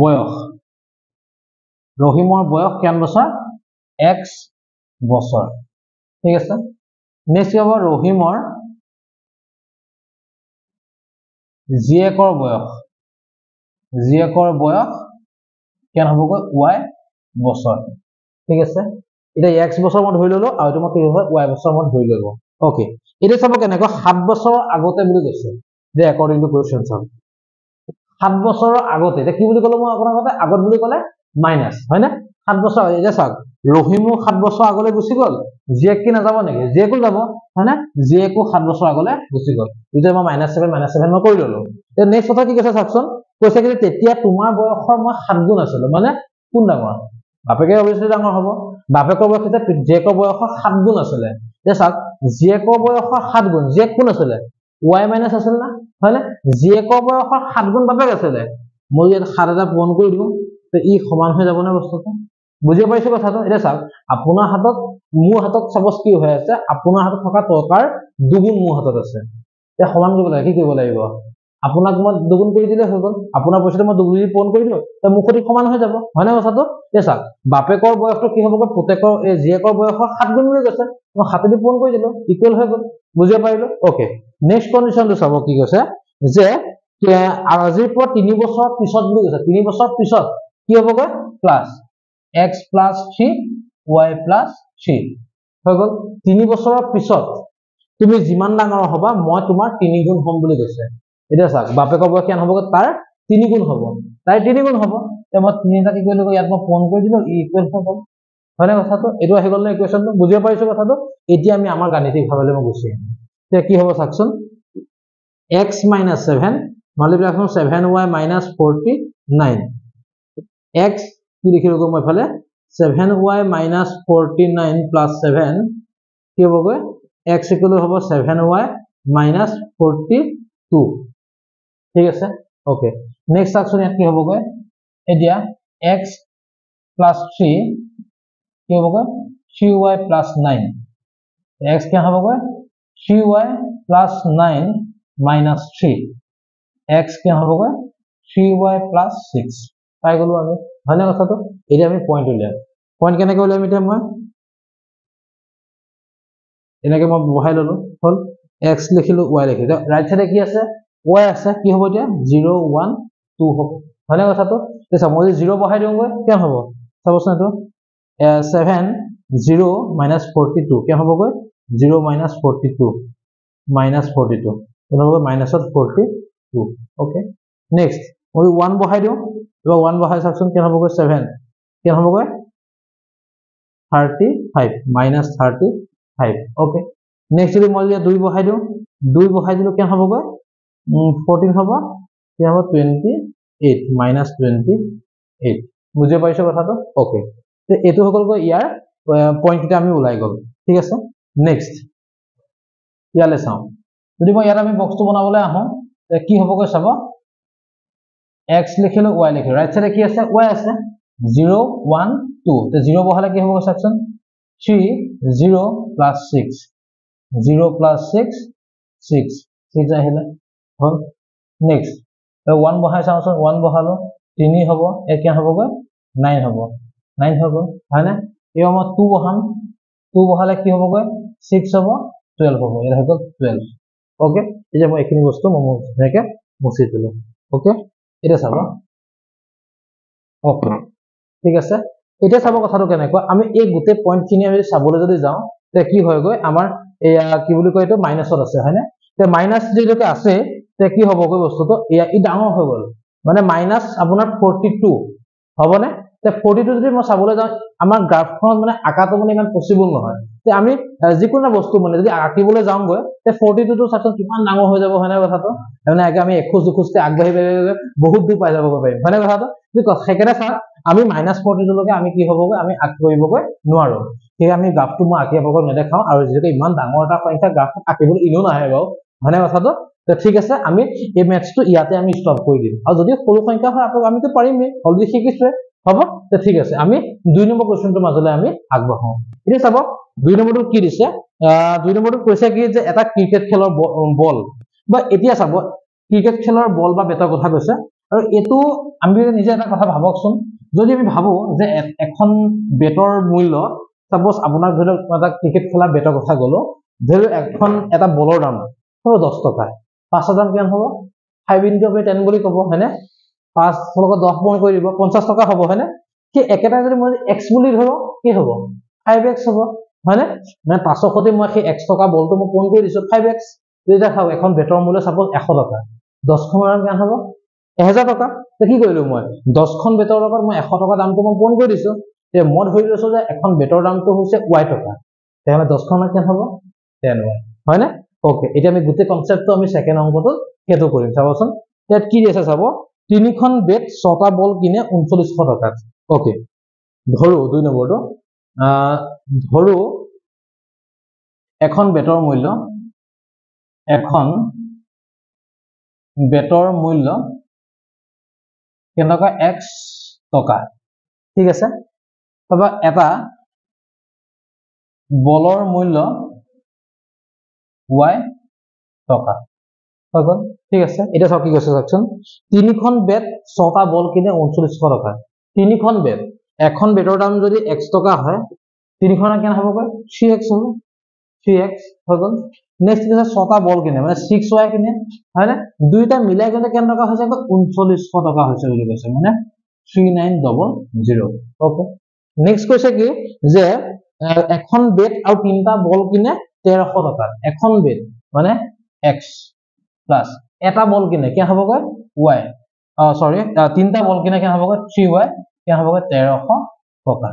বয়স কিমান বছৰ x বছৰ ঠিক আছে নেক্সট হ'ব ৰহিমৰ জিয়েকৰ বয়স কিমান হ'বগৈ y বছৰ ঠিক আছে এটা x বছৰ মই ধৰি ললো আৰু তোমাৰ কি হয় y বছৰ মই ধৰি ললো ওকে এটা চাব কেনেকৈ 7 বছৰ আগতে বুলি কৈছে যে according to question চাম 7 বছৰৰ আগতে এটা কি বুলি ক'লো মই আপোনাক আগত বুলি ক'লে মাইনাস হয় না 7 বছৰ এটা চাওক ৰহিমো 7 বছৰ আগলৈ গুছি গল জিয়েক কি না যাব নেকি জিয়েকো যাব হয় না জিয়েকো 7 বছৰ আগলৈ গুছি গল ইটো মই -7 মই কৰি ললো তে নেক্সট কথা কি কৈছে চাওকচোন কৈছে কি তেতিয়া তোমাৰ বয়সৰ মই 7 গুণ আছিল মানে কোন ডাঙৰ বাপেকে অবভিয়াসলি ডাঙৰ হ'ব বাপেকৰ বয়স এটা জিয়েকৰ বয়সৰ 7 গুণ আছিল তে চাওক জিয়েকৰ বয়সৰ 7 গুণ জিয়েক কোন আছিল y মাইনাস আছিল না হয় না জিয়েকৰ বয়সৰ 7 গুণ বাপেক আছিল মই ইয়াত 7 এটা পূৰণ কৰি দিও তে ই সমান হৈ যাব না বস্তুটো বুজি পাইছো কথাটো এটা চাওক আপোনাৰ হাতত মোৰ হাতত সপোজ কি হৈ আছে আপোনাৰ হাতত থকা টকাৰ দুগুণ মোৰ হাতত আছে তে সমান কৰিব লাগে কি কৰিব লাগিব আপোনাক মই দুগুণ কৰি দিলে হৈ গল আপোনাৰ পইচাটো মই দুগুণ পূৰণ কৰি দিলো তে মুখটি সমান হৈ যাব হয় না কথাটো তে চাওক বাপেকৰ বয়সটো কি হ'বগৈ পুতেকৰ এই জিয়েকৰ বয়সৰ 7 গুণ হৈ গৈছে মই 7 দি পূৰণ কৰি দিলো ইকুৱেল হৈ গল বুজি পাইলো ওকে নেক্সট কন্ডিশনটো চাব কি কৈছে যে আজিৰ পৰা 3 বছৰ পিছত বুলি কৈছে 3 বছৰ পিছত কি হ'বগৈ প্লাস x + 3 y + 3 হৈ গল 3 বছৰৰ পিছত তুমি যিমান ডাঙৰ হবা মই তোমাৰ 3 গুণ হ'ম বুলি কৈছে এটা চাওক বাপেকৰ বয়স কিমান হ'বগৈ তাৰ 3 গুণ হ'ব তাই 3 গুণ হ'ব তে মই 3 টা কি কৰিলো ইয়াত মই পূৰণ কৰি দিলো ইকুৱেল হৈ গল হয় না কথাটো এটো আহি গল না ইকুৱেশ্যনটো বুজি পাইছো কথাটো এতিয়া আমি আমাৰ গাণিতিক ভাৱলৈ মই গুছি আহিম তে কি হ'ব চাওকচোন x - 7 multiplication 7y - 49 x কি লিখিলো মই ফালে 7y - 49 + 7 কি হ'বগৈ x = হ'ব 7y - 42 ঠিক আছে ওকে নেক্সট অপচন ইয়াত কি হ'বগৈ এতিয়া x + 3 কি হ'বগৈ 3y + 9 x কি হ'বগৈ 3y + 9 - 3 x কি হ'বগৈ 3y + 6 পাই গলো আমি হয় না কথাটো এতিয়া আমি পয়েন্ট উলিয়াম পয়েন্ট কেনেকৈ উলিয়াম এতিয়া মই এনেকৈ মই বহাই ললো হল x লিখিলো y লিখিলো ৰাইট সাইডে কি আছে y আছে কি হ'ব এতিয়া 0 1 2 হ'ব হয় না কথাটো এতিয়া মই 0 বহাই দিওঁগৈ কেন হ'ব চাবচোন এটো 7 0 - 42 কেন হ'বগৈ 0 - 42 -42 কেন হ'ব -42 ওকে নেক্সট মই 1 বহাই দিও এবাৰ 1 বহাই চাওকচোন কেন হ'বগৈ 7 কেন হ'বগৈ 35 -35 ওকে নেক্সট যদি মই 2 বহাই দিও 2 বহাই দিলো কেন হ'বগৈ 14 হ'ব কেন হ'ব 28 -28 বুজি পাইছো কথাটো ওকে তে এটো হৈ গল ইয়াৰ পয়েন্ট কিটা আমি ওলাই গল ঠিক আছে নেক্সট ইয়ালে চাও যদি মই ইয়াত আমি বক্সটো বনাবলৈ আহো তে কি হ'বগৈ চাব x লিখিলো y লিখিলো ৰাইট সাইডে কি আছে y আছে 0 1 2 তে 0 বহালে কি হ'বগৈ চাওকচোন 3 0 + 6 0 + 6 6 6 আহিলে হল নেক্সট 1 বহাই চাওচোন 1 বহালো 3 হ'ব এ কেন হ'বগৈ 9 হ'ব 9 হ'ব হয় না এও মই 2 বহাম 2 বহালে কি হ'বগৈ 6 হ'ব 12 হ'ব এটা হৈ গল 12 ওকে এতিয়া মই এইখিনি বস্তু মই ধুনীয়াকৈ মুছি দিলো ওকে এটা চাব ওকে ঠিক আছে এটা চাব কথাটো কেনেকৈ আমি এই গোটে পয়েন্ট খিনি আমি চাবলৈ যদি যাও তে কি হয়গৈ আমাৰ এয়া কি বুলি কয় এটো মাইনাসত আছে হয়নে তে মাইনাস যেলৈকে আছে তে কি হ'বগৈ বস্তুটো এয়া ই ডাঙৰ হৈ গল মানে মাইনাস আপোনাৰ 42 হ'বনে তে 42 যদি মই চাবলৈ যাওঁ আমাৰ গ্ৰাফখনত মানে আঁকাটো মানে ইমান পসিবল নহয় তে আমি যিকোনো বস্তু মানে যদি আঁকিবলৈ যাওঁগৈ তে 42 টো চাচোন কিমান ডাঙৰ হৈ যাব হয়নে কথাটো মানে আগে আমি এখোজ দুখোজকে আগবাঢ়ি বহুত দূৰ পাই যাব পাৰিম হয়নে কথাটো সেকেনে চাওক আমি -42 লৈকে আমি কি হ'বগৈ আমি আঁক কৰিবগৈ নোৱাৰো ঠিক আমি গ্ৰাফটো মই আঁকিবগৈ নেদেখাও আৰু যেনেকৈ ইমান ডাঙৰ এটা সংখ্যা গ্ৰাফ আঁকিবলৈ ইনো নাহে বাৰু হয়নে কথাটো তো ঠিক আছে আমি এই ম্যাথটো ইয়াতে আমি স্টপ কৰি দিম আৰু যদি সৰু সংখ্যা হয় আপোনাক আমি তো পাৰিমেই অলৰেডি শিকিছোৱে হ'ব তো ঠিক আছে আমি 2 নম্বৰ কোৱেশ্চনটোৰ মাজলৈ আমি আগবাঢ়ো এতিয়া চাব 2 নম্বৰটো কি দিছে 2 নম্বৰটো কৈছে কি যে এটা ক্ৰিকেট খেলৰ বল বা এতিয়া চাব ক্ৰিকেট খেলৰ বল বা বেটৰ কথা কৈছে আৰু এটো আমি নিজে এটা কথা ভাবকচোন যদি আমি ভাবো যে এখন বেটৰ মূল্য সাপোজ আপোনাক ধৰি লওক এটা ক্ৰিকেট খেলা বেটৰ কথা গলো ধৰি লওক এখন এটা বলৰ দাম হ'ব 10 টকা 5 দাম কিমান হ'ব 5 into 10 বুলি ক'ব হয়নে 5 লগত 10 গুণ কৰি দিব 50 টকা হ'ব হয়নে কি একেটা যদি মই x বুলি ধৰো কি হ'ব 5x হ'ব হয়নে মানে 500 সতে মই সেই x টকা বলটো মই কোন কৰি দিছো 5x যেতিয়া খাও এখন বেটৰ মূল্য সাপোজ 100 টকা 10 খন দাম কিমান হ'ব 1000 টকা তে কি কৰিলো মই 10 খন বেটৰ লগত মই 100 টকা দামটো মই কোন কৰি দিছো তে মই ধৰি লৈছো যে এখন বেটৰ দামটো হৈছে y টকা তেনে 10 খন কিমান হ'ব 10y হয়নে ওকে এটা আমি গোটে কনসেপ্টটো আমি সেকেন্ড অংকটো হেতু কৰিম চাবচোন ইয়াত কি দিছে চাব তিনিখন বেট 6টা বল কিনে 3900 টকা ওকে ধৰো 2 নম্বৰটো ধৰো এখন বেটৰ মূল্য কেনকা x টকা ঠিক আছে তবা এটা বলৰ মূল্য y টকা হয়গল ঠিক আছে এটা সব কি কৈছে চাওকচোন তিনিখন বেট 6টা বল কিনে 3900 টকা তিনিখন বেট এখন বেটৰ দাম যদি x টকা হয় তিনিখন কেন হ'ব 3x হ'ব 3x হয়গল নেক্সট আছে 6টা বল কিনে মানে 6y কিনে হয় না দুইটা মিলাই গলে কেন টকা হৈছে 3900 টকা হৈছে বুলি কৈছে মানে 3900 ওকে নেক্সট কৈছে কি যে এখন বেট আৰু তিনটা বল কিনে 1300 টকা এখন বেট মানে x প্লাস এটা বল কিনে কি হ'বগৈ y সৰি তিনটা বল কিনে কি হ'বগৈ 3y কি হ'বগৈ 1300 টকা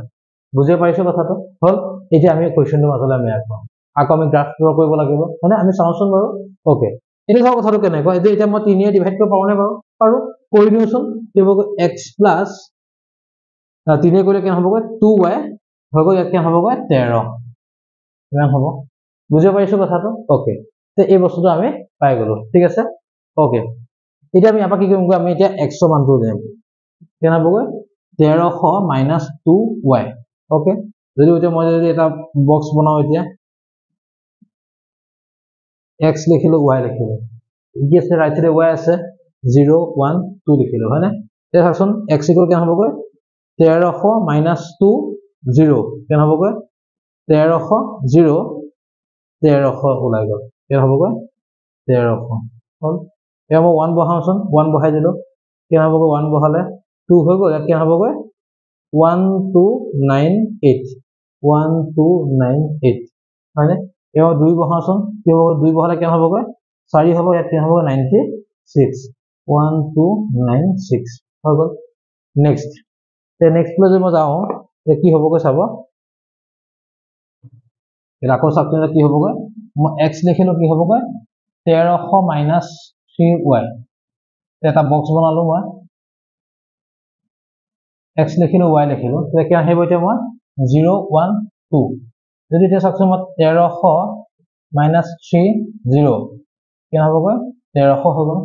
বুজি পাইছো কথাটো হল এতিয়া আমি কোৱেশ্চনটো মাজলৈ আমি আগবাঢ়ো আকৌ আমি গ্ৰাফ ড্ৰ কৰিব লাগিব মানে আমি চাওঁচোন বাৰু ওকে এটা চাও কথাটো কেনেকৈ এতিয়া মই 3 এ ডিভাইড কৰিব পাৰো নে বাৰু পাৰো কৰি দিওচোন কি হ'ব x প্লাস 3 এ কৰিলে কি হ'বগৈ 2y হ'বগৈ ইয়াত কি হ'বগৈ 13 কিমান হ'ব বুজি পাইছো কথাটো ওকে তে এই বস্তুটো আমি পাই গলো ঠিক আছে ওকে এতিয়া আমি আপা কি কৰিম আমি এতিয়া x ৰ মানটো দিম কেন হ'বগৈ 1300 - 2y ওকে যদি এতিয়া মই যদি এটা বক্স বনাও এতিয়া x লিখিলো y লিখিলো কি আছে ৰাইট সাইডে y আছে 0 1 2 লিখিলো হয় না তে চাচোন x ইকুৱেল কেন হ'বগৈ 1300 - 2 0 কেন হ'বগৈ 1300 0 1300 ওলাই গল কেন হ'বগৈ 1300 হল এয়া মই 1 বহাওচোন 1 বহাই দিলো কেন হ'বগৈ 1 বহালে 2 হৈ গল কেন হ'বগৈ 1298 1298 হয়নে এও 2 বহাওচোন কি হ'ব 2 বহালে কেন হ'বগৈ 4 হ'ব ইয়াত কেন হ'বগৈ 96 1296 হৈ গল নেক্সট তে নেক্সট লৈ মই যাও তে কি হ'বগৈ চাব আকৌ চাবচোন কি হ'বগৈ মই x লিখিলো কি হ'বগৈ 1300 - 3y এটা বক্স বনালো মই x লিখিলো y লিখিলো তে কি আহিব এতিয়া মই 0 1 2 যদি এতিয়া চাওকচোন মই 1300 - 3 0 কি হ'বগৈ 1300 হৈ গল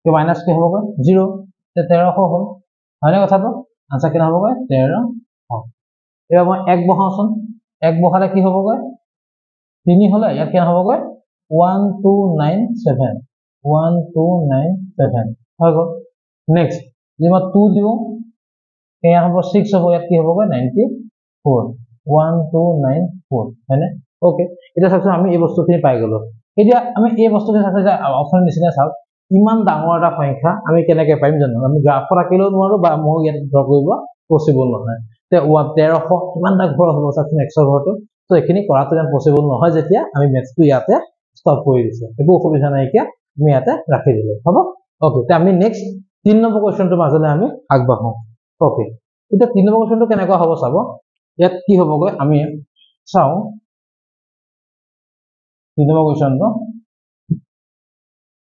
কি মাইনাস কি হ'বগৈ 0 তে 1300 হ'ল হয়নে কথাটো আনসাৰ কি হ'বগৈ 1300 এবাৰ মই 1 বহাওচোন 1 বহালে কি হ'বগৈ 3 হলে ইয়াত কি হ'বগৈ 1297 1297 হৈ গল নেক্সট যদি মই 2 দিও এয়া হ'ব 6 হ'ব ইয়াত কি হ'বগৈ 94 1294 হয়নে ওকে এটা চাওকচোন আমি এই বস্তুখিনি পাই গলো এতিয়া আমি এই বস্তুখিনি চাওক যে অপচন নিচিনা চাওক ইমান ডাঙৰ এটা সংখ্যা আমি কেনেকৈ পাইম জানো আমি গ্ৰাফত আঁকিলেও নোৱাৰো বা মই ইয়াত ড্ৰ কৰিব পসিবল নহয় তে 1300 কিমানটা ঘৰ হ'ব চাওকচোন x ৰ ঘৰটো তো এখিনি কৰাটো যেন পসিবল নহয় যেতিয়া আমি ম্যাথটো ইয়াতে স্টপ কৰি দিছো একো অসুবিধা নাই কি আমি ইয়াতে ৰাখি দিলো হ'ব ওকে তে আমি নেক্সট 3 নম্বৰ কোৱেশ্চনটো মাজলৈ আমি আগবাঢ়ো ওকে এটা 3 নম্বৰ কোৱেশ্চনটো কেনেকুৱা হ'ব চাব ইয়াত কি হ'বগৈ আমি চাও 3 নম্বৰ কোৱেশ্চনটো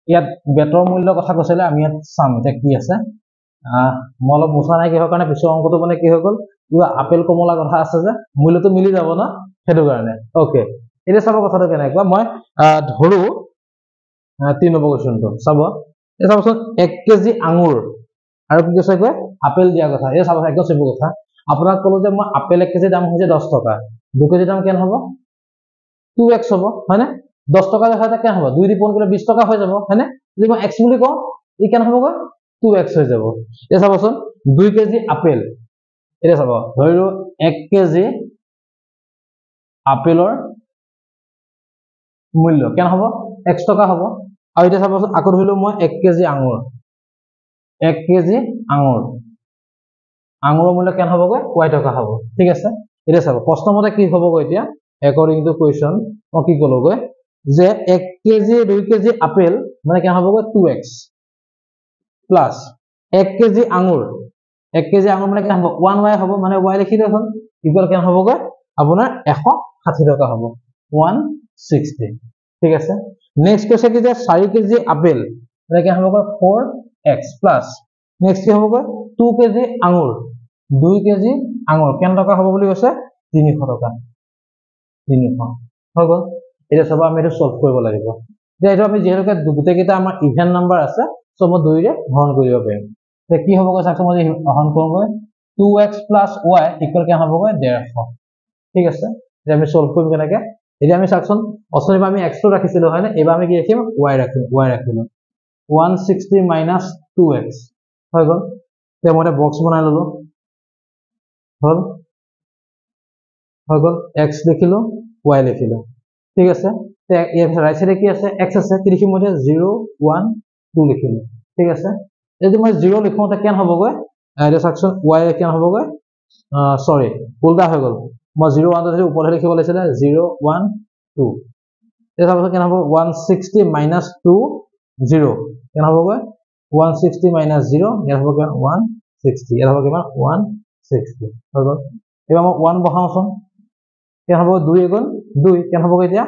ইয়াত বেটৰ মূল্যৰ কথা কৈছিলে আমি ইয়াত চাম এটা কি আছে মই অলপ বুজা নাই কিহৰ কাৰণে পিছৰ অংকটো মানে কি হৈ গ'ল কিবা আপেল কমলা কথা আছে যে মূল্যটো মিলি যাব না সেইটো কাৰণে ওকে এটা চাব কথাটো কেনেকুৱা মই ধৰো 3 নম্বৰ কোৱেশ্চনটো চাব এটা চাবচোন 1 কেজি আঙুৰ আৰু কি কৈছে কয় আপেল দিয়া কথা এই চাব একদম simple কথা আপোনাক ক'লো যে মই আপেল 1 কেজি দাম হৈছে 10 টকা 2 কেজি দাম কেন হ'ব 2x হ'ব হয়নে 10 টকা দেখা কেন হ'ব 2 দি পূৰণ কৰিলে 20 টকা হৈ যাব হয়নে যদি মই x বুলি কওঁ ই কেন হ'ব কয় 2x হৈ যাব এই চাবচোন 2 কেজি আপেল এটা চাব ধৰিলো 1 কেজি আপেলৰ মূল্য কেন হ'ব x টকা হ'ব আৰু এটা চাবচোন আকৌ ধৰিলো মই 1 কেজি আঙুৰ 1 কেজি আঙুৰৰ মূল্য কেন হ'ব গৈ y টকা হ'ব ঠিক আছে এটা চাব প্ৰশ্নমতে কি হ'ব গৈ এতিয়া according to question মই কি ক'লো গৈ যে 1 কেজি 2 কেজি আপেল মানে কেন হ'ব গৈ 2x প্লাস 1 কেজি আঙুৰ 1 কেজি আঙুৰ মানে কেন হ'ব 1y হ'ব মানে y লিখি দিও হ'ল ইকুৱেল কেন হ'ব গৈ আপোনাৰ 160 টকা হ'ব 160 ঠিক আছে নেক্সট কৈছে কি যে 4 কেজি আপেল মানে কেন হ'ব গৈ 4x প্লাস নেক্সট কি হ'ব গৈ 2 কেজি আঙুৰ 2 কেজি আঙুৰ কেন টকা হ'ব বুলি কৈছে 300 টকা 300 হৈ গ'ল এটা সব আমি এটা সলভ কৰিব লাগিব যে এটা আমি যেহেতুকে দুটা কেইটা আমাৰ ইভেন নাম্বাৰ আছে সো মই দুইৰে হৰণ কৰিব পাৰিম তে কি হ'ব গৈ চাওক মই হৰণ কৰোঁ গৈ 2x + y ইকুৱেল কেন হ'ব গৈ 150 ঠিক আছে যে আমি সলভ কৰিম কেনেকে এতিয়া আমি চাওকচোন অসলিবা আমি x টো ৰাখিছিলো হয় না এবা আমি কি ৰাখিম y ৰাখিম 160 - 2x হৈ গ'ল তে মই এটা বক্স বনাই ললো হল হৈ গ'ল x লিখিলো y লিখিলো ঠিক আছে তে ইয়াৰ ৰাইট সাইডে কি আছে x আছে কি লিখিম মই 0 1 2 লিখিলো ঠিক আছে যদি মই 0 লিখো তে কেন হ'ব গৈ এটা সাকচন y কেন হ'ব গৈ সৰি উল্টা হৈ গ'ল মই 0 1 ধৰি ওপৰলৈ লিখিব লাগিছিল 0 1 2 এটা হ'ব কেন হ'ব 160 - 2 0 কেন হ'ব গৈ 160 - 0 ইয়াৰ হ'ব কিমান 160 ইয়াৰ হ'ব কিমান 160 হৈ গ'ল এবাৰ মই 1 বহাওচোন কেন হ'ব 2 গুণ 2 কেন হ'ব এতিয়া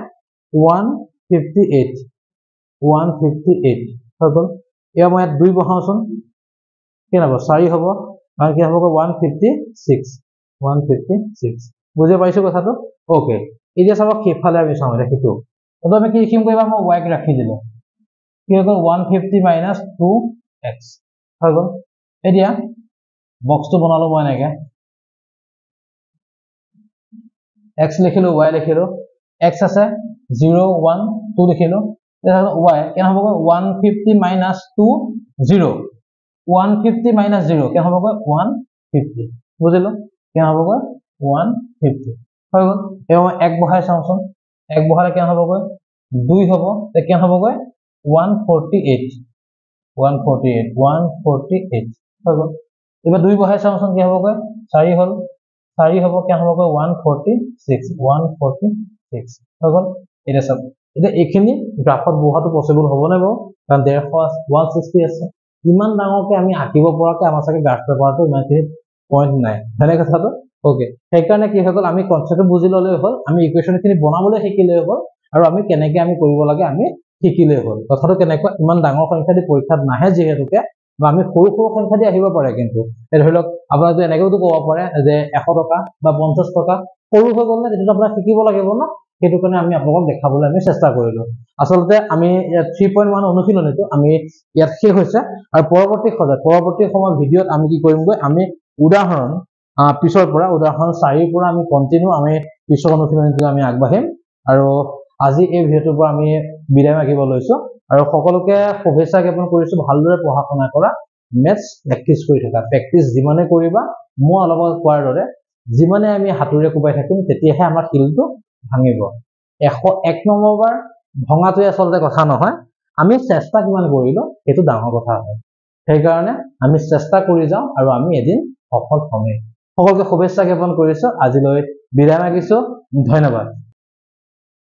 158 হৈ গ'ল এবাৰ মই 2 বহাওচোন কেন হ'ব 4 হ'ব আৰু কি হ'ব 156 বুজি পাইছো কথাটো ওকে এতিয়া চাব কিফালে আমি চাম এটা কিটো তো আমি কি লিখিম কইবা মই y ক ৰাখি দিলো কি হ'ব 150 - 2x হৈ গ'ল এতিয়া বক্সটো বনালো মই এনেকে x লিখিলো y লিখিলো x আছে 0 1 2 লিখিলো y কেন হ'ব 150 - 2 0 150 - 0 কেন হ'ব 150 বুজিলো কেন হ'ব 150 হৈ গ'ল এও 1 বহাই চাওচোন 1 বহালে কেন হ'ব 2 হ'ব তে কেন হ'ব 148 হৈ গ'ল এবাৰ 2 বহাই চাওচোন কি হ'ব 4 হ'ল 4 হ'ব কেন হ'ব 146 হৈ গ'ল এটা সব এটা এইখিনি গ্ৰাফত বহাটো পসিবল হ'ব নে বাৰু কাৰণ 150 160 আছে ইমান ডাঙৰকে আমি আঁকিব পৰাকে আমাৰ সাকে গ্ৰাফ পেপাৰটো ইমানখিনি পইণ্ট নাই হয়নে কথাটো ওকে সেইকাৰণে কি হৈ গ'ল আমি কনসেপ্ট বুজি ললে হ'ল আমি ইকুৱেশনখিনি বনাবলৈ শিকিলে হ'ল আৰু আমি কেনেকৈ আমি কৰিব লাগে আমি শিকিলে হ'ল কথাটো কেনেকুৱা ইমান ডাঙৰ সংখ্যা দি পৰীক্ষাত নাহে যেহেতুকে বা আমি সৰু সৰু সংখ্যা দি আহিব পাৰে কিন্তু ধৰি লওক আপোনাক যে এনেকৈও ক'ব পাৰে যে 100 টকা বা 50 টকা সৰু হৈ গ'ল না তেতিয়া আপোনাক শিকিব লাগিব না সেইটো কাৰণে আমি আপোনাক দেখাবলৈ আমি চেষ্টা কৰিলো আসলতে আমি 3.1 অনুশীলনীটো আমি ইয়াত শেষ হৈছে আৰু পৰৱৰ্তী সময় ভিডিঅত আমি কি কৰিম গৈ আমি উদাহৰণ পিছৰ পৰা উদাহৰণ 4 পৰা আমি কন্টিনিউ আমি পিছৰ অনুশীলনীটো আমি আগবাঢ়িম আৰু আজি এই ভিডিঅটোৰ পৰা আমি বিদায় মাগিব লৈছো আৰু সকলোকে শুভেচ্ছা জ্ঞাপন কৰিছো ভালদৰে পঢ়া শুনা কৰা মেথছ প্ৰেক্টিছ কৰি থাকা প্ৰেক্টিছ যিমানে কৰিবা মই অলপ কোৱাৰ দৰে যিমানে আমি হাতুৰে কোবাই থাকিম তেতিয়াহে আমাৰ শিলটো ভাঙিব 101 নম্বৰ বাৰ ভঙাটোৱে আচলতে কথা নহয় আমি চেষ্টা কিমান কৰিলো সেইটো ডাঙৰ কথা হয় সেইকাৰণে আমি চেষ্টা কৰি যাওঁ আৰু আমি এদিন সফল হ'মেই সকলোকে শুভেচ্ছা জ্ঞাপন কৰিছো আজিলৈ বিদায় মাগিছো ধন্যবাদ